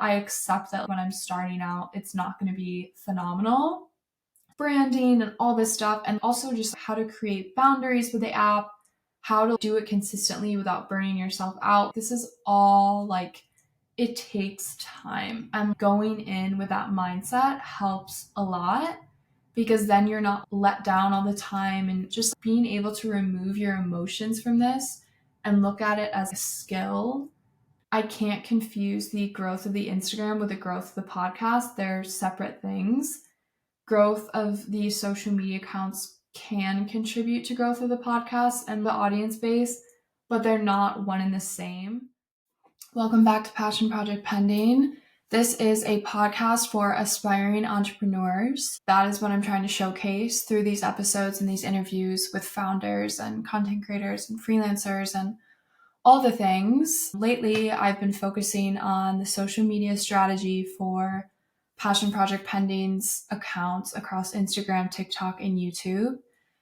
I accept that when I'm starting out, it's not going to be phenomenal. Branding and all this stuff, and also just how to create boundaries with the app, how to do it consistently without burning yourself out. This is all like, it takes time. And going in with that mindset helps a lot because then you're not let down all the time, and just being able to remove your emotions from this and look at it as a skill. I can't confuse the growth of the Instagram with the growth of the podcast. They're separate things. Growth of the social media accounts can contribute to growth of the podcast and the audience base, but they're not one and the same. Welcome back to Passion Project Pending. This is a podcast for aspiring entrepreneurs. That is what I'm trying to showcase through these episodes and these interviews with founders and content creators and freelancers and all the things. Lately, I've been focusing on the social media strategy for Passion Project Pending's accounts across Instagram, TikTok, and YouTube.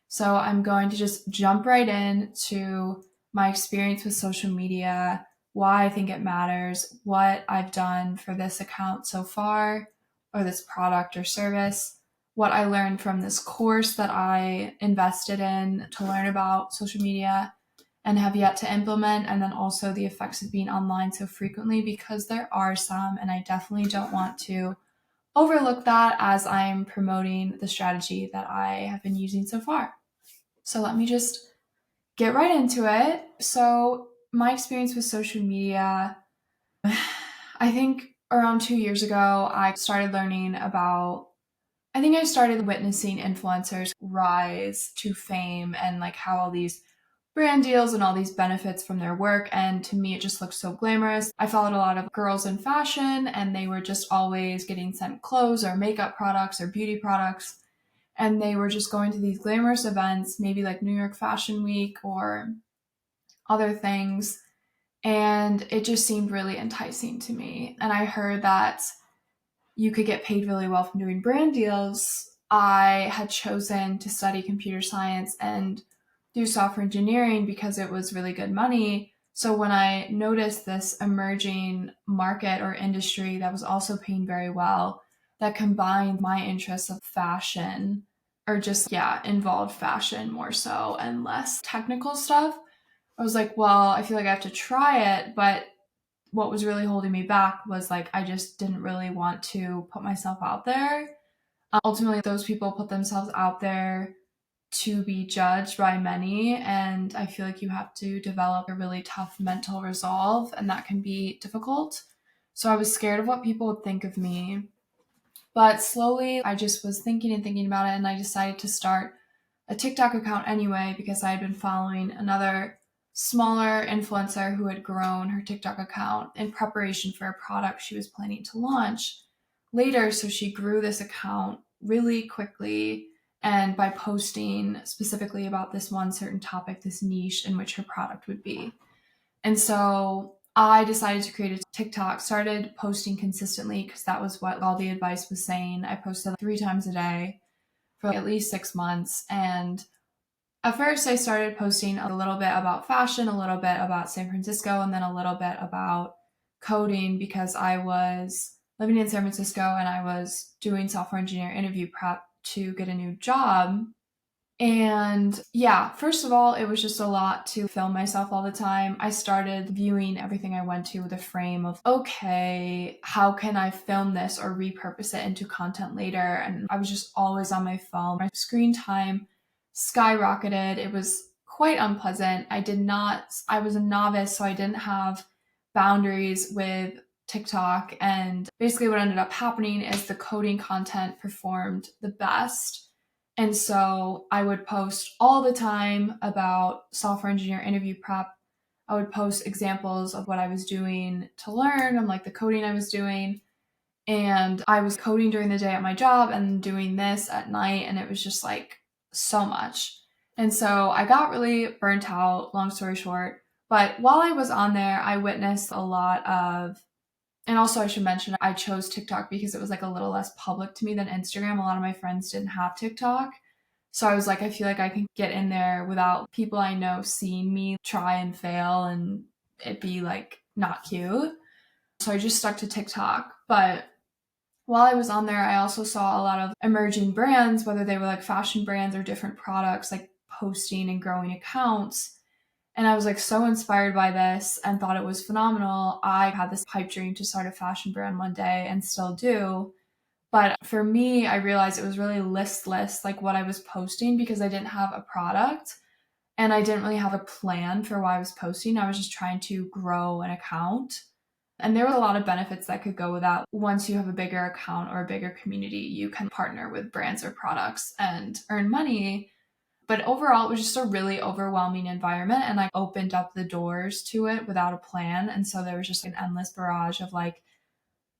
So I'm going to just jump right into my experience with social media, why I think it matters, what I've done for this account so far, or this product or service, what I learned from this course that I invested in to learn about social media and have yet to implement, and then also the effects of being online so frequently, because there are some, and I definitely don't want to overlook that as I'm promoting the strategy that I have been using so far. So let me just get right into it. So my experience with social media, I think around 2 years ago, I started learning about, I think I started witnessing influencers rise to fame and like how all these brand deals and all these benefits from their work. And to me, it just looked so glamorous. I followed a lot of girls in fashion, and they were just always getting sent clothes or makeup products or beauty products. And they were just going to these glamorous events, maybe like New York Fashion Week or other things. And it just seemed really enticing to me. And I heard that you could get paid really well from doing brand deals. I had chosen to study computer science and do software engineering because it was really good money. So when I noticed this emerging market or industry that was also paying very well, that combined my interests of fashion, or just, involved fashion more so and less technical stuff, I was like, well, I feel like I have to try it. But what was really holding me back was like, I just didn't really want to put myself out there. Ultimately, those people put themselves out there to be judged by many. And I feel like you have to develop a really tough mental resolve, and that can be difficult. So I was scared of what people would think of me. But slowly, I just was thinking and thinking about it, and I decided to start a TikTok account anyway because I had been following another smaller influencer who had grown her TikTok account in preparation for a product she was planning to launch later. So she grew this account really quickly, and by posting specifically about this one certain topic, this niche in which her product would be. And so I decided to create a TikTok, started posting consistently because that was what all the advice was saying. I posted 3 times a day for at least 6 months. And at first I started posting a little bit about fashion, a little bit about San Francisco, and then a little bit about coding because I was living in San Francisco and I was doing software engineer interview prep to get a new job. And yeah, first of all, it was just a lot to film myself all the time. I started viewing everything I went to with a frame of, okay, how can I film this or repurpose it into content later? And I was just always on my phone. My screen time skyrocketed. It was quite unpleasant. I was a novice, so I didn't have boundaries with TikTok. And basically what ended up happening is the coding content performed the best. And so I would post all the time about software engineer interview prep. I would post examples of what I was doing to learn and like the coding I was doing. And I was coding during the day at my job and doing this at night. And it was just like so much. And so I got really burnt out, long story short. But while I was on there, I witnessed a lot of, and also I should mention, I chose TikTok because it was like a little less public to me than Instagram. A lot of my friends didn't have TikTok. So I was like, I feel like I can get in there without people I know seeing me try and fail and it be like not cute. So I just stuck to TikTok. But while I was on there, I also saw a lot of emerging brands, whether they were like fashion brands or different products, like posting and growing accounts. And I was like so inspired by this and thought it was phenomenal. I had this pipe dream to start a fashion brand one day and still do. But for me, I realized it was really listless, like what I was posting, because I didn't have a product and I didn't really have a plan for why I was posting. I was just trying to grow an account. And there were a lot of benefits that could go with that. Once you have a bigger account or a bigger community, you can partner with brands or products and earn money. But overall, it was just a really overwhelming environment. And I opened up the doors to it without a plan. And so there was just an endless barrage of like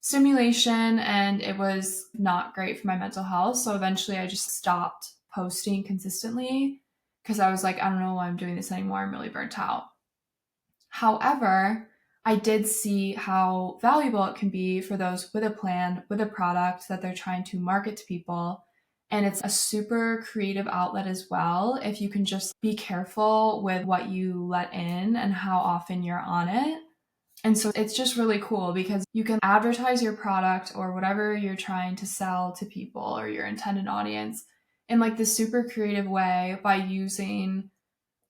stimulation, and it was not great for my mental health. So eventually I just stopped posting consistently because I was like, I don't know why I'm doing this anymore. I'm really burnt out. However, I did see how valuable it can be for those with a plan, with a product that they're trying to market to people. And it's a super creative outlet as well if you can just be careful with what you let in and how often you're on it. And so it's just really cool because you can advertise your product or whatever you're trying to sell to people or your intended audience in like this super creative way by using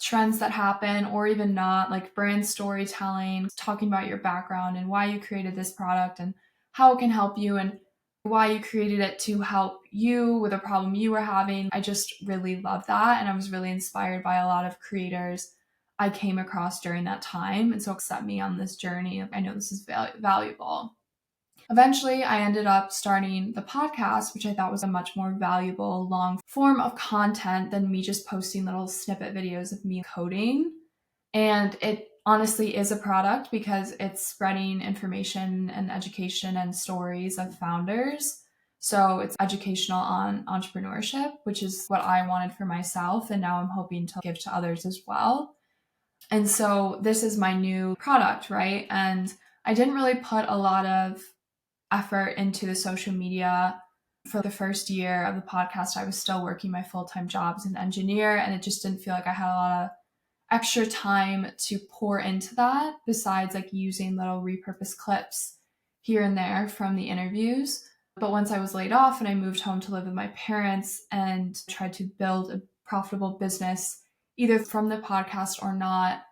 trends that happen or even not, like brand storytelling, talking about your background and why you created this product and how it can help you and why you created it to help you with a problem you were having. I just really love that. And I was really inspired by a lot of creators I came across during that time. And so it set me on this journey of, I know this is valuable. Eventually, I ended up starting the podcast, which I thought was a much more valuable, long form of content than me just posting little snippet videos of me coding. And it honestly is a product because it's spreading information and education and stories of founders. So it's educational on entrepreneurship, which is what I wanted for myself. And now I'm hoping to give to others as well. And so this is my new product, right? And I didn't really put a lot of effort into the social media for the first year of the podcast. I was still working my full-time job as an engineer, and it just didn't feel like I had a lot of extra time to pour into that besides like using little repurposed clips here and there from the interviews. But once I was laid off and I moved home to live with my parents and tried to build a profitable business, either from the podcast or not,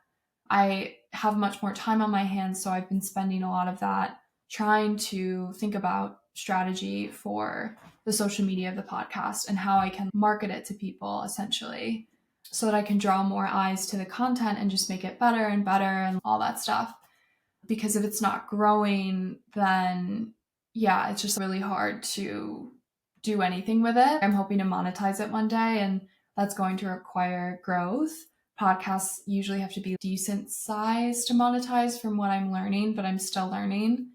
I have much more time on my hands. So I've been spending a lot of that trying to think about strategy for the social media of the podcast and how I can market it to people essentially so that I can draw more eyes to the content and just make it better and better and all that stuff. Because if it's not growing, then yeah, it's just really hard to do anything with it. I'm hoping to monetize it one day, and that's going to require growth. Podcasts usually have to be decent size to monetize from what I'm learning, but I'm still learning.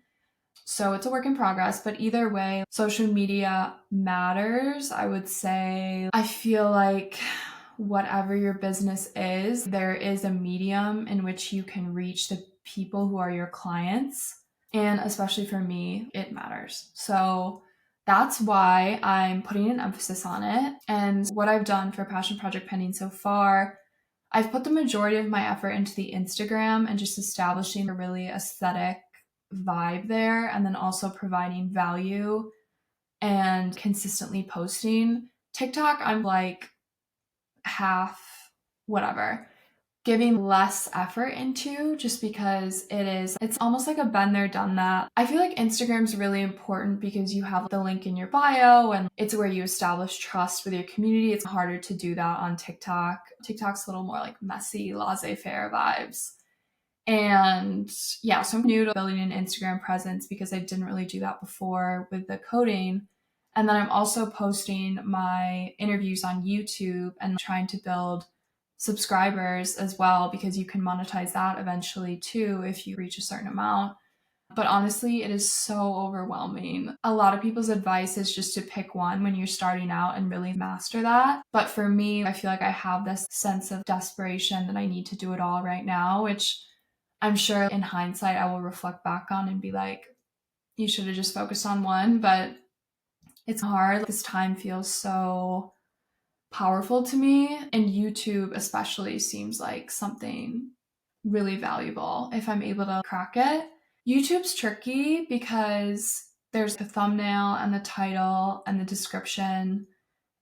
So it's a work in progress, but either way, social media matters. I would say I feel like whatever your business is, there is a medium in which you can reach the people who are your clients. And especially for me, it matters. So that's why I'm putting an emphasis on it. And what I've done for Passion Project Pending so far, I've put the majority of my effort into the Instagram and just establishing a really aesthetic vibe there, and then also providing value and consistently posting. TikTok, I'm like half whatever, giving less effort into just because it's almost like a been there, done that. I feel like Instagram's really important because you have the link in your bio and it's where you establish trust with your community. It's harder to do that on TikTok. TikTok's a little more like messy, laissez-faire vibes. And yeah, so I'm new to building an Instagram presence because I didn't really do that before with the coding. And then I'm also posting my interviews on YouTube and trying to build subscribers as well because you can monetize that eventually too if you reach a certain amount. But honestly, it is so overwhelming. A lot of people's advice is just to pick one when you're starting out and really master that. But for me, I feel like I have this sense of desperation that I need to do it all right now, which I'm sure in hindsight, I will reflect back on and be like, you should have just focused on one, but it's hard. This time feels so powerful to me, and YouTube especially seems like something really valuable if I'm able to crack it. YouTube's tricky because there's the thumbnail and the title and the description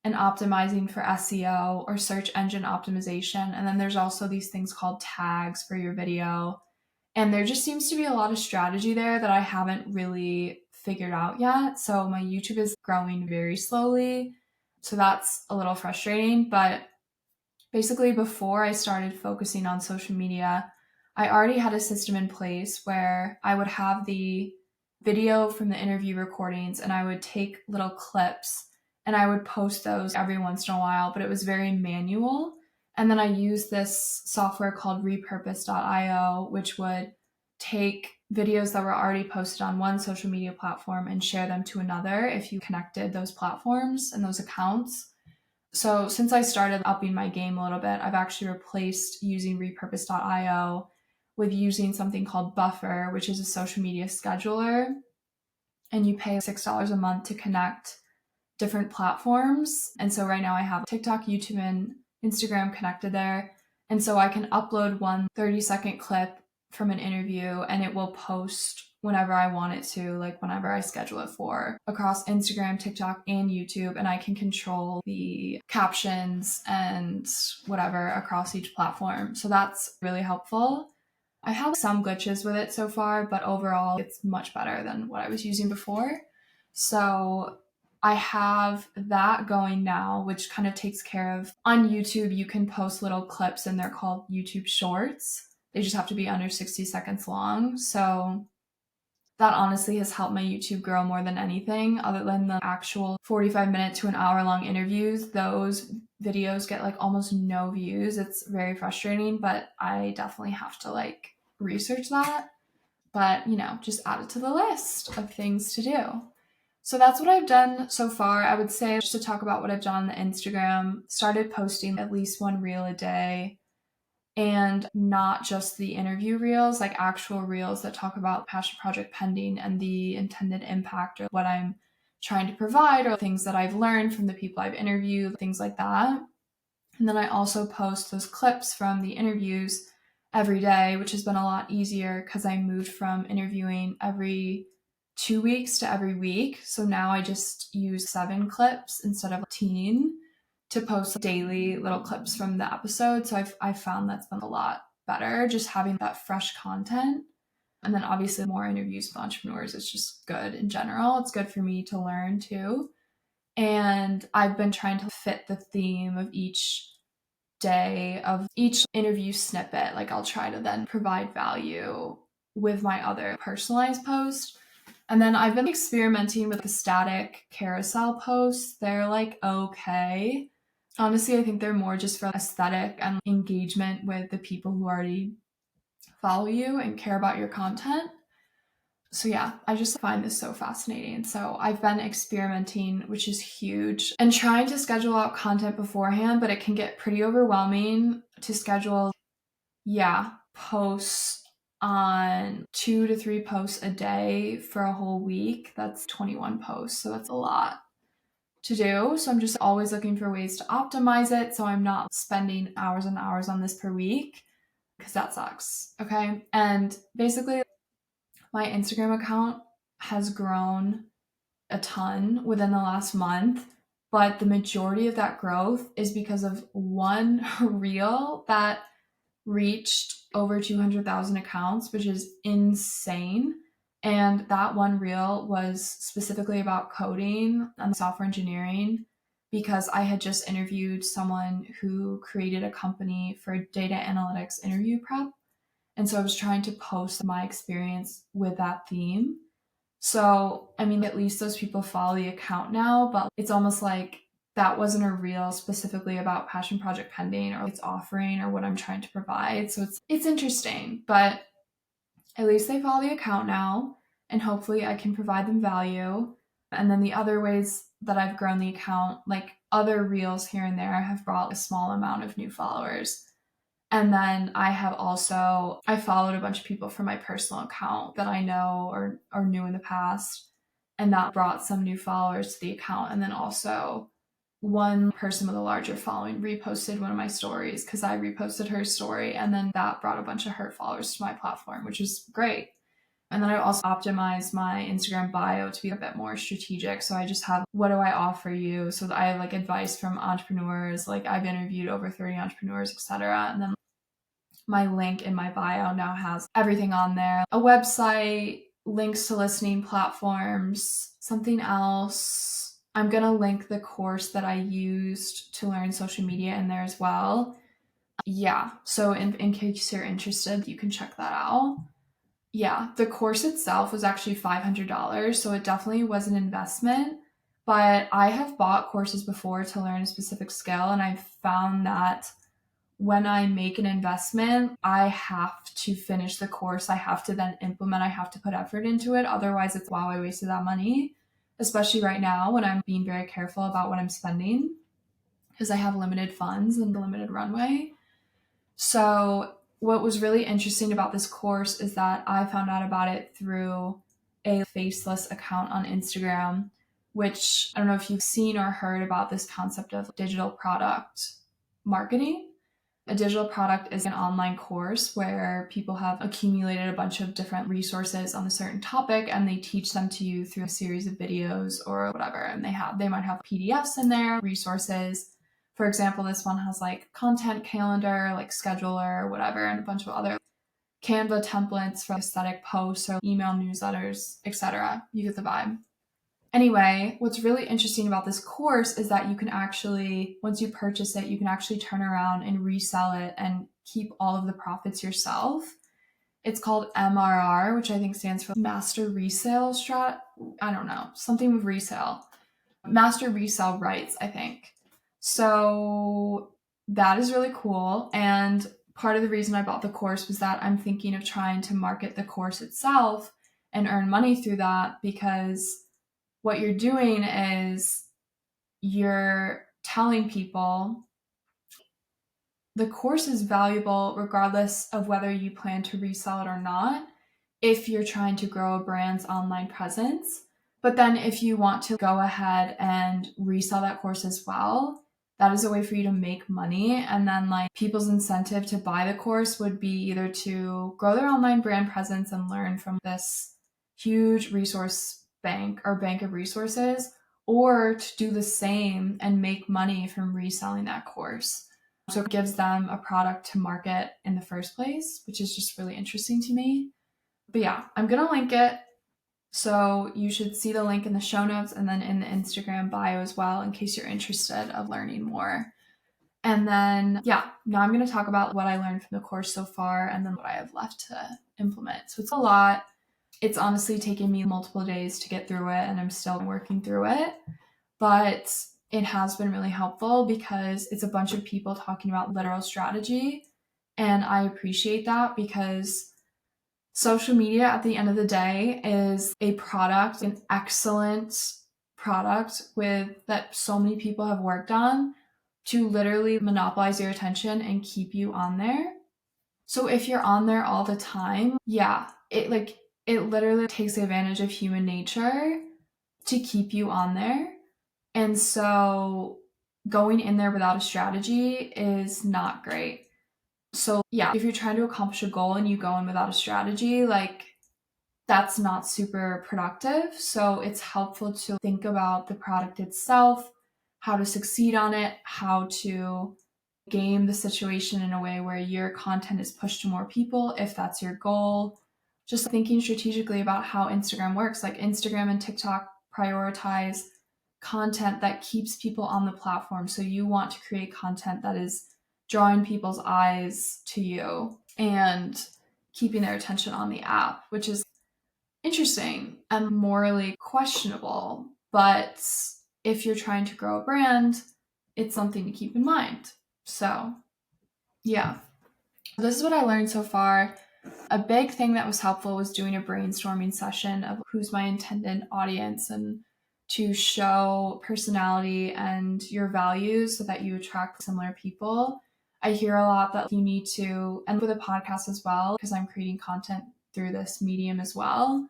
and optimizing for SEO or search engine optimization. And then there's also these things called tags for your video. And there just seems to be a lot of strategy there that I haven't really figured out yet. So my YouTube is growing very slowly. So that's a little frustrating. But basically, before I started focusing on social media, I already had a system in place where I would have the video from the interview recordings and I would take little clips and I would post those every once in a while, but it was very manual. And then I used this software called repurpose.io, which would take videos that were already posted on one social media platform and share them to another if you connected those platforms and those accounts. So since I started upping my game a little bit, I've actually replaced using repurpose.io with using something called Buffer, which is a social media scheduler. And you pay $6 a month to connect different platforms. And so right now I have TikTok, YouTube, and Instagram connected there. And so I can upload one 30-second clip from an interview and it will post whenever I want it to, like whenever I schedule it for, across Instagram, TikTok, and YouTube. And I can control the captions and whatever across each platform. So that's really helpful. I have some glitches with it so far, but overall it's much better than what I was using before. So I have that going now, which kind of takes care of, on YouTube, you can post little clips and they're called YouTube Shorts. They just have to be under 60 seconds long. So that honestly has helped my YouTube grow more than anything. Other than the actual 45-minute to an hour long interviews, those videos get like almost no views. It's very frustrating, but I definitely have to like research that. But, just add it to the list of things to do. So that's what I've done so far. I would say, just to talk about what I've done on the Instagram, started posting at least one reel a day, and not just the interview reels, like actual reels that talk about Passion Project Pending and the intended impact or what I'm trying to provide or things that I've learned from the people I've interviewed, things like that. And then I also post those clips from the interviews every day, which has been a lot easier because I moved from interviewing every 2 weeks to every week. So now I just use 7 clips instead of 18 to post daily little clips from the episode. So I've found that's been a lot better, just having that fresh content. And then obviously more interviews with entrepreneurs is just good in general. It's good for me to learn too. And I've been trying to fit the theme of each day of each interview snippet. Like I'll try to then provide value with my other personalized post. And then I've been experimenting with the static carousel posts. They're like okay. Honestly, I think they're more just for aesthetic and engagement with the people who already follow you and care about your content. So yeah, I just find this so fascinating. So I've been experimenting, which is huge, and trying to schedule out content beforehand, but it can get pretty overwhelming to schedule, posts on 2 to 3 posts a day for a whole week. That's 21 posts. So that's a lot to do. So I'm just always looking for ways to optimize it so I'm not spending hours and hours on this per week, because that sucks. Okay. And basically, my Instagram account has grown a ton within the last month, but the majority of that growth is because of one reel that reached over 200,000 accounts, which is insane. And that one reel was specifically about coding and software engineering because I had just interviewed someone who created a company for data analytics interview prep. And so I was trying to post my experience with that theme. So, I mean, at least those people follow the account now, but it's almost like that wasn't a reel specifically about Passion Project Pending or its offering or what I'm trying to provide. So it's interesting, but at least they follow the account now, and hopefully I can provide them value. And then the other ways that I've grown the account, like other reels here and there, have brought a small amount of new followers. And then I followed a bunch of people from my personal account that I know or knew in the past, and that brought some new followers to the account. And then also one person with a larger following reposted one of my stories because I reposted her story, and then that brought a bunch of her followers to my platform, which is great. And then I also optimized my Instagram bio to be a bit more strategic. So I just have, what do I offer you? So that I have like advice from entrepreneurs. Like I've interviewed over 30 entrepreneurs, etc. And then my link in my bio now has everything on there. A website, links to listening platforms, something else. I'm going to link the course that I used to learn social media in there as well. Yeah, so in case you're interested, you can check that out. Yeah, the course itself was actually $500, so it definitely was an investment. But I have bought courses before to learn a specific skill, and I've found that when I make an investment, I have to finish the course. I have to then implement, I have to put effort into it. Otherwise, it's wow, I wasted that money, especially right now when I'm being very careful about what I'm spending because I have limited funds and limited runway. So, what was really interesting about this course is that I found out about it through a faceless account on Instagram, which I don't know if you've seen or heard about this concept of digital product marketing. A digital product is an online course where people have accumulated a bunch of different resources on a certain topic and they teach them to you through a series of videos or whatever. And they might have PDFs in there, resources. For example, this one has like content calendar, like scheduler, whatever, and a bunch of other Canva templates for aesthetic posts or email newsletters, etc. You get the vibe. Anyway, what's really interesting about this course is that you can actually, once you purchase it, you can actually turn around and resell it and keep all of the profits yourself. It's called MRR, which I think stands for Master Resale Strat. I don't know, something with resale. Master Resale Rights, I think. So that is really cool. And part of the reason I bought the course was that I'm thinking of trying to market the course itself and earn money through that, because what you're doing is you're telling people the course is valuable regardless of whether you plan to resell it or not, if you're trying to grow a brand's online presence. But then if you want to go ahead and resell that course as well, that is a way for you to make money. And then like people's incentive to buy the course would be either to grow their online brand presence and learn from this huge resource bank or bank of resources, or to do the same and make money from reselling that course. So it gives them a product to market in the first place, which is just really interesting to me. But yeah, I'm going to link it. So you should see the link in the show notes and then in the Instagram bio as well, in case you're interested of learning more. And then, yeah, now I'm going to talk about what I learned from the course so far and then what I have left to implement. So it's a lot. It's honestly taken me multiple days to get through it, and I'm still working through it. But it has been really helpful because it's a bunch of people talking about literal strategy. And I appreciate that because social media at the end of the day is a product, an excellent product that so many people have worked on to literally monopolize your attention and keep you on there. So if you're on there all the time, yeah, it literally takes advantage of human nature to keep you on there. And so going in there without a strategy is not great. So yeah, if you're trying to accomplish a goal and you go in without a strategy, like that's not super productive. So it's helpful to think about the product itself, how to succeed on it, how to game the situation in a way where your content is pushed to more people if that's your goal. Just thinking strategically about how Instagram works. Like Instagram and TikTok prioritize content that keeps people on the platform. So you want to create content that is drawing people's eyes to you and keeping their attention on the app, which is interesting and morally questionable. But if you're trying to grow a brand, it's something to keep in mind. So, yeah. This is what I learned so far. A big thing that was helpful was doing a brainstorming session of who's my intended audience and to show personality and your values so that you attract similar people. I hear a lot that you need to, and with a podcast as well, because I'm creating content through this medium as well,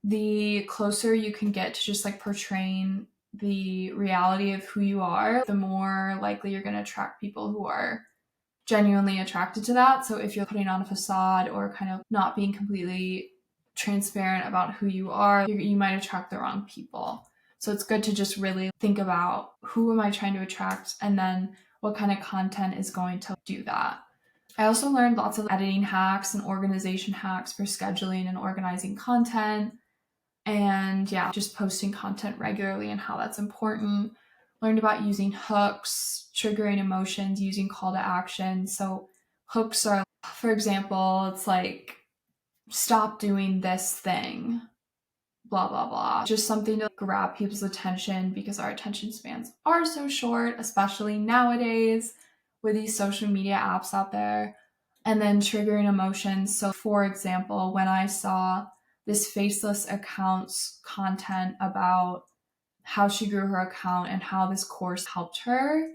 the closer you can get to just like portraying the reality of who you are, the more likely you're going to attract people who are genuinely attracted to that. So if you're putting on a facade or kind of not being completely transparent about who you are, you might attract the wrong people. So it's good to just really think about who am I trying to attract, and then what kind of content is going to do that. I also learned lots of editing hacks and organization hacks for scheduling and organizing content. And yeah, just posting content regularly and how that's important. Learned about using hooks, triggering emotions, using call to action. So hooks are, for example, it's like, stop doing this thing, blah, blah, blah. Just something to grab people's attention because our attention spans are so short, especially nowadays with these social media apps out there. And then triggering emotions. So for example, when I saw this faceless account's content about how she grew her account and how this course helped her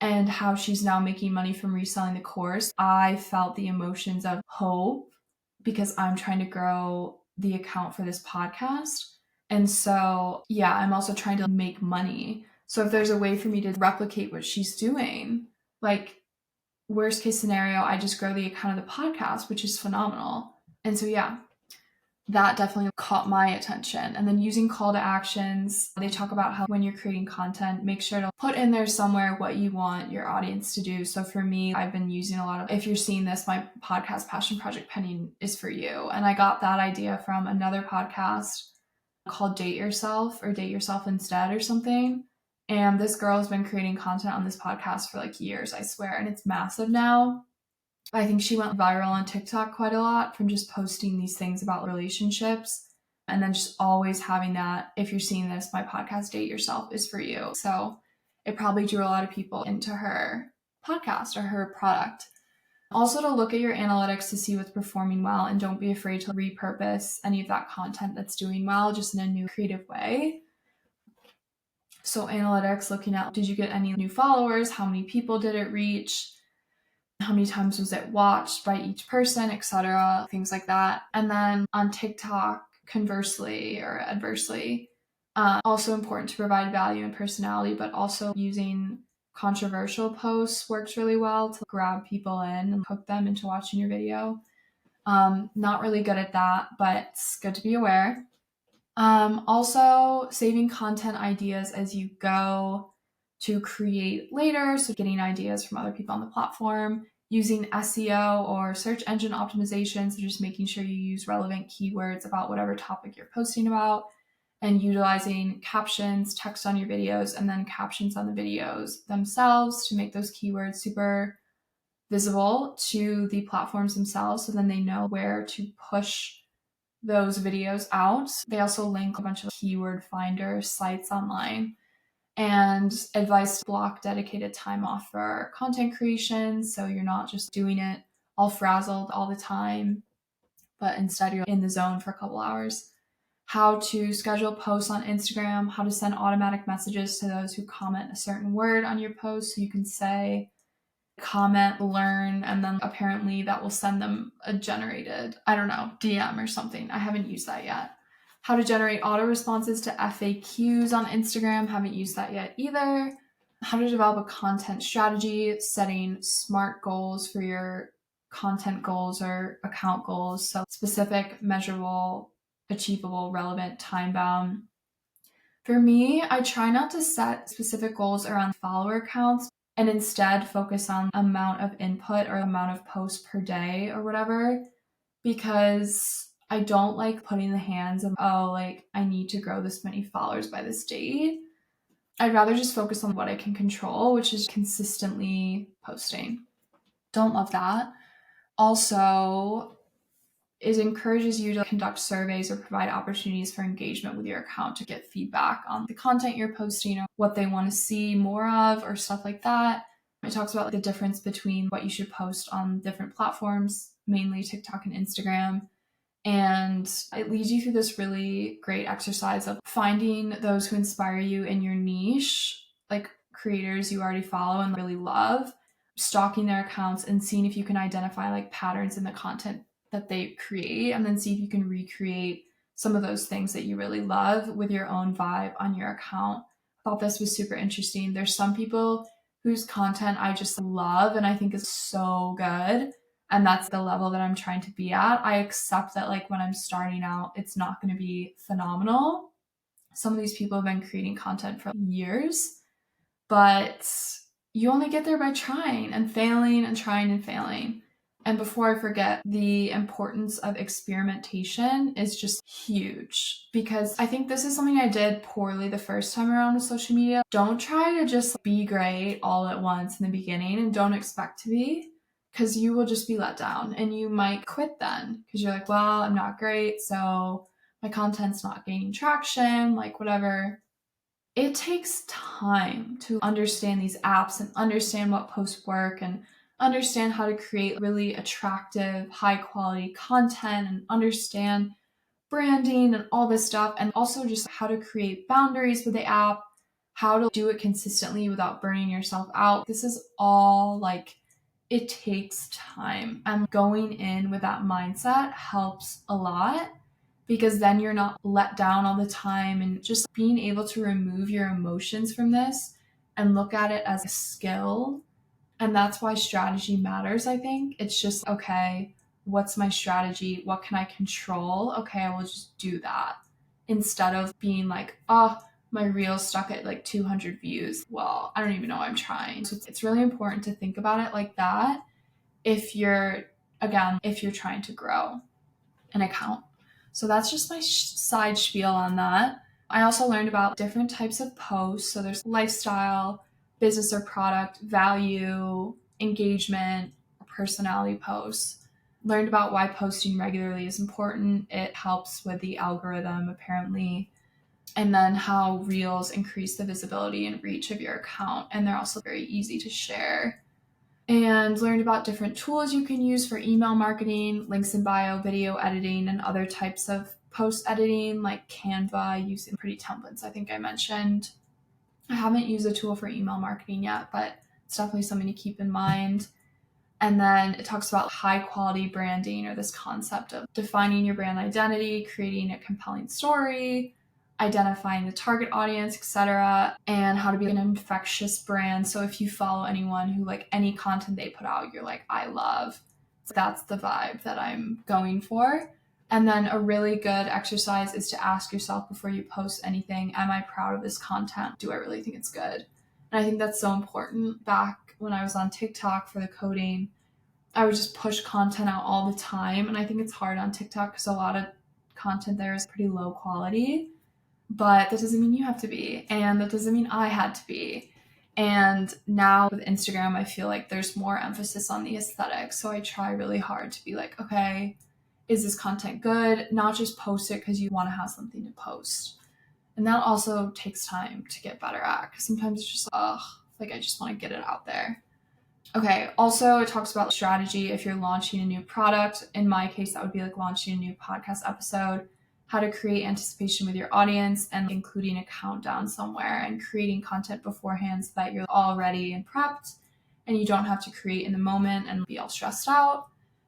and how she's now making money from reselling the course, I felt the emotions of hope because I'm trying to grow the account for this podcast. And so, yeah, I'm also trying to make money. So if there's a way for me to replicate what she's doing, like, worst case scenario, I just grow the account of the podcast, which is phenomenal. And so, yeah, that definitely caught my attention. And then using call to actions, they talk about how when you're creating content, make sure to put in there somewhere what you want your audience to do. So for me, I've been using a lot of, if you're seeing this, my podcast, Passion Project Penny, is for you. And I got that idea from another podcast called Date Yourself or Date Yourself Instead or something. And this girl has been creating content on this podcast for like years, I swear. And it's massive now. I think she went viral on TikTok quite a lot from just posting these things about relationships. And then just always having that, if you're seeing this, my podcast, Date Yourself, is for you. So it probably drew a lot of people into her podcast or her product. Also, to look at your analytics to see what's performing well, and don't be afraid to repurpose any of that content that's doing well, just in a new creative way. So analytics, looking at, did you get any new followers? How many people did it reach? How many times was it watched by each person, etc., things like that. And then on TikTok, conversely or adversely, also important to provide value and personality, but also using controversial posts works really well to grab people in and hook them into watching your video. Not really good at that, but it's good to be aware. Also, saving content ideas as you go to create later. So getting ideas from other people on the platform, using SEO or search engine optimization. So just making sure you use relevant keywords about whatever topic you're posting about, and utilizing captions, text on your videos, and then captions on the videos themselves to make those keywords super visible to the platforms themselves. So then they know where to push those videos out. They also link a bunch of keyword finder sites online, and advice to block dedicated time off for content creation. So you're not just doing it all frazzled all the time, but instead you're in the zone for a couple hours. How to schedule posts on Instagram, how to send automatic messages to those who comment a certain word on your post. So you can say, comment, learn, and then apparently that will send them a generated, I don't know, DM or something. I haven't used that yet. How to generate auto responses to FAQs on Instagram. Haven't used that yet either. How to develop a content strategy, setting SMART goals for your content goals or account goals. So specific, measurable, achievable, relevant, time bound. For me, I try not to set specific goals around follower counts and instead focus on amount of input or amount of posts per day or whatever, because I don't like putting the hands of, oh, like I need to grow this many followers by this date. I'd rather just focus on what I can control, which is consistently posting. Don't love that. Also, it encourages you to conduct surveys or provide opportunities for engagement with your account to get feedback on the content you're posting or what they want to see more of or stuff like that. It talks about the difference between what you should post on different platforms, mainly TikTok and Instagram. And it leads you through this really great exercise of finding those who inspire you in your niche, like creators you already follow and really love, stalking their accounts and seeing if you can identify like patterns in the content that they create, and then see if you can recreate some of those things that you really love with your own vibe on your account. I thought this was super interesting. There's some people whose content I just love and I think is so good, And that's the level that I'm trying to be at. I accept that like when I'm starting out, it's not going to be phenomenal. Some of these people have been creating content for years, but you only get there by trying and failing and trying and failing. And before I forget, the importance of experimentation is just huge, because I think this is something I did poorly the first time around with social media. Don't try to just be great all at once in the beginning, and don't expect to be, because you will just be let down and you might quit then because you're like, well, I'm not great, so my content's not gaining traction, like whatever. It takes time to understand these apps and understand what posts work and understand how to create really attractive, high quality content and understand branding and all this stuff. And also just how to create boundaries with the app, how to do it consistently without burning yourself out. This is all like, it takes time. And going in with that mindset helps a lot, because then you're not let down all the time, and just being able to remove your emotions from this and look at it as a skill. And that's why strategy matters, I think. It's just, okay, what's my strategy? What can I control? Okay, I will just do that. Instead of being like, oh, my reel's stuck at like 200 views. Well, I don't even know I'm trying. So it's really important to think about it like that if you're trying to grow an account. So that's just my side spiel on that. I also learned about different types of posts. So there's lifestyle, business or product, value, engagement, personality posts. Learned about why posting regularly is important. It helps with the algorithm, apparently. And then how reels increase the visibility and reach of your account. And they're also very easy to share. And learned about different tools you can use for email marketing, links in bio, video editing, and other types of post editing like Canva, using pretty templates, I think I mentioned. I haven't used a tool for email marketing yet, but it's definitely something to keep in mind. And then it talks about high quality branding, or this concept of defining your brand identity, creating a compelling story, identifying the target audience, etc., and how to be an infectious brand. So if you follow anyone who, like, any content they put out, you're like, I love. So that's the vibe that I'm going for. And then a really good exercise is to ask yourself before you post anything, am I proud of this content? Do I really think it's good? And I think that's so important. Back when I was on TikTok for the coding, I would just push content out all the time. And I think it's hard on TikTok because a lot of content there is pretty low quality. But that doesn't mean you have to be. And that doesn't mean I had to be. And now with Instagram, I feel like there's more emphasis on the aesthetic. So I try really hard to be like, okay, is this content good? Not just post it because you want to have something to post. And that also takes time to get better at, because sometimes it's just, like I just want to get it out there. Okay, also it talks about strategy if you're launching a new product. In my case, that would be like launching a new podcast episode, how to create anticipation with your audience, and including a countdown somewhere, and creating content beforehand so that you're all ready and prepped and you don't have to create in the moment and be all stressed out.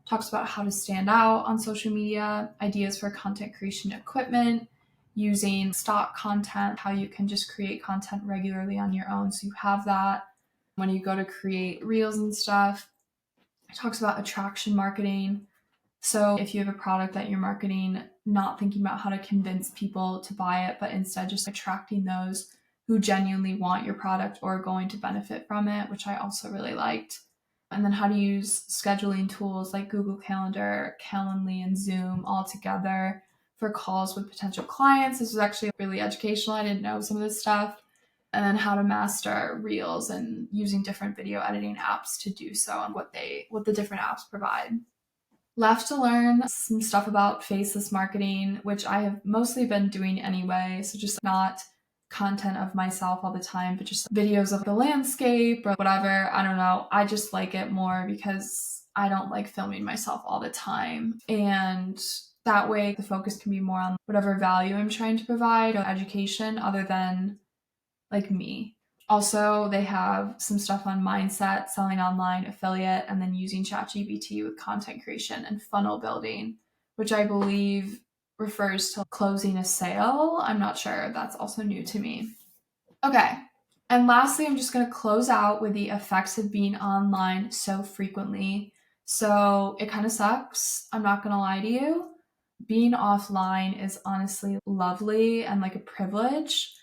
Talks about how to stand out on social media, ideas for content creation equipment, using stock content, how you can just create content regularly on your own so you have that when you go to create reels and stuff. It talks about attraction marketing. So if you have a product that you're marketing, not thinking about how to convince people to buy it, but instead just attracting those who genuinely want your product or are going to benefit from it, which I also really liked. And then how to use scheduling tools like Google Calendar, Calendly, and Zoom all together for calls with potential clients. This was actually really educational. I didn't know some of this stuff. And then how to master reels and using different video editing apps to do so, and what the different apps provide. Left to learn some stuff about faceless marketing, which I have mostly been doing anyway. So just not content of myself all the time, but just videos of the landscape or whatever. I don't know. I just like it more because I don't like filming myself all the time. And that way the focus can be more on whatever value I'm trying to provide or education, other than like me. Also, they have some stuff on mindset, selling online, affiliate, and then using ChatGPT with content creation and funnel building, which I believe refers to closing a sale. I'm not sure. That's also new to me. Okay. And lastly, I'm just going to close out with the effects of being online so frequently. So it kind of sucks. I'm not going to lie to you. Being offline is honestly lovely and like a privilege.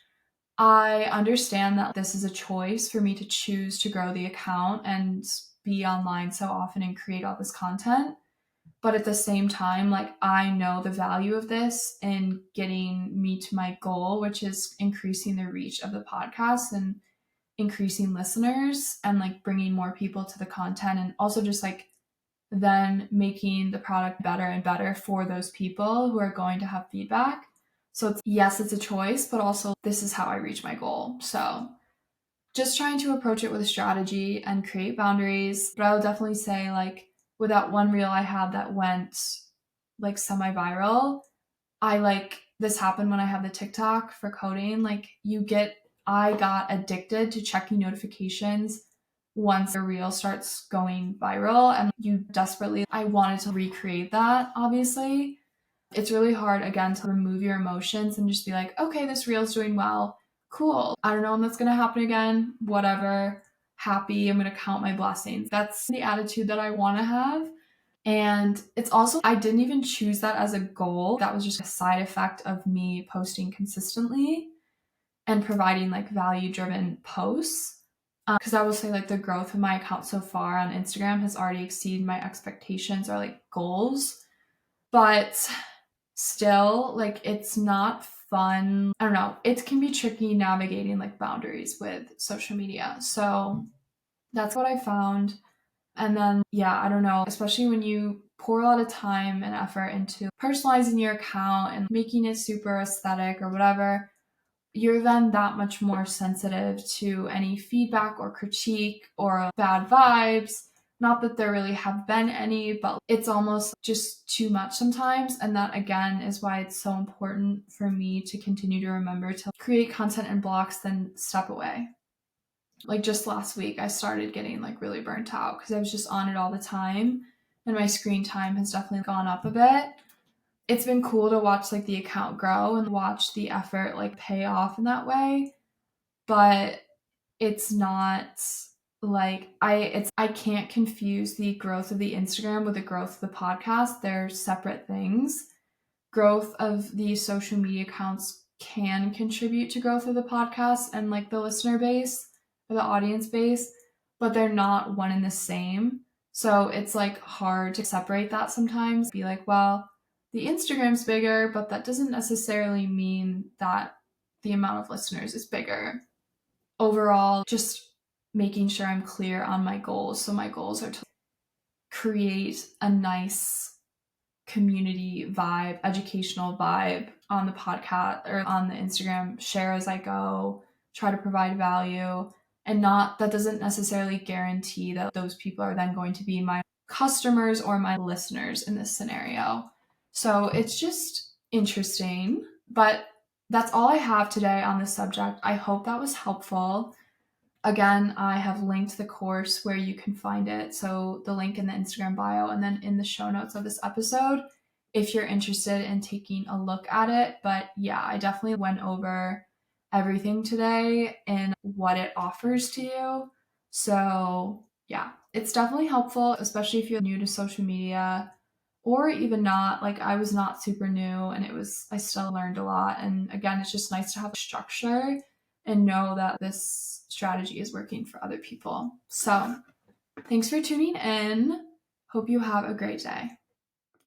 I understand that this is a choice for me to choose to grow the account and be online so often and create all this content. But at the same time, like I know the value of this in getting me to my goal, which is increasing the reach of the podcast and increasing listeners and like bringing more people to the content, and also just like then making the product better and better for those people who are going to have feedback. So it's, yes, it's a choice, but also this is how I reach my goal. So just trying to approach it with a strategy and create boundaries. But I would definitely say, like, with that one reel I had that went like semi-viral, I like this happened when I had the TikTok for coding. Like I got addicted to checking notifications once a reel starts going viral, and I wanted to recreate that, obviously. It's really hard, again, to remove your emotions and just be like, okay, this reel's doing well. Cool. I don't know when that's going to happen again. Whatever. Happy. I'm going to count my blessings. That's the attitude that I want to have. And it's also, I didn't even choose that as a goal. That was just a side effect of me posting consistently and providing like value driven posts. Because I will say, like, the growth of my account so far on Instagram has already exceeded my expectations or like goals. But still, like, it's not fun. I don't know. It can be tricky navigating like boundaries with social media. So that's what I found. And then, yeah, I don't know, especially when you pour a lot of time and effort into personalizing your account and making it super aesthetic or whatever, you're then that much more sensitive to any feedback or critique or bad vibes. Not that there really have been any, but it's almost just too much sometimes. And that, again, is why it's so important for me to continue to remember to create content in blocks, then step away. Like just last week, I started getting like really burnt out because I was just on it all the time, and my screen time has definitely gone up a bit. It's been cool to watch like the account grow and watch the effort like pay off in that way, but it's not like I can't confuse the growth of the Instagram with the growth of the podcast. They're separate things. Growth of the social media accounts can contribute to growth of the podcast and like the listener base or the audience base, but they're not one and the same. So it's like hard to separate that sometimes. Be like, well, the Instagram's bigger, but that doesn't necessarily mean that the amount of listeners is bigger. Overall, just making sure I'm clear on my goals. So my goals are to create a nice community vibe, educational vibe on the podcast or on the Instagram, share as I go, try to provide value, and not that doesn't necessarily guarantee that those people are then going to be my customers or my listeners in this scenario. So it's just interesting, but that's all I have today on this subject. I hope that was helpful. Again, I have linked the course where you can find it. So the link in the Instagram bio and then in the show notes of this episode if you're interested in taking a look at it. But yeah, I definitely went over everything today and what it offers to you. So yeah, it's definitely helpful, especially if you're new to social media or even not. Like I was not super new and I still learned a lot. And again, it's just nice to have a structure and know that this strategy is working for other people. So thanks for tuning in. Hope you have a great day.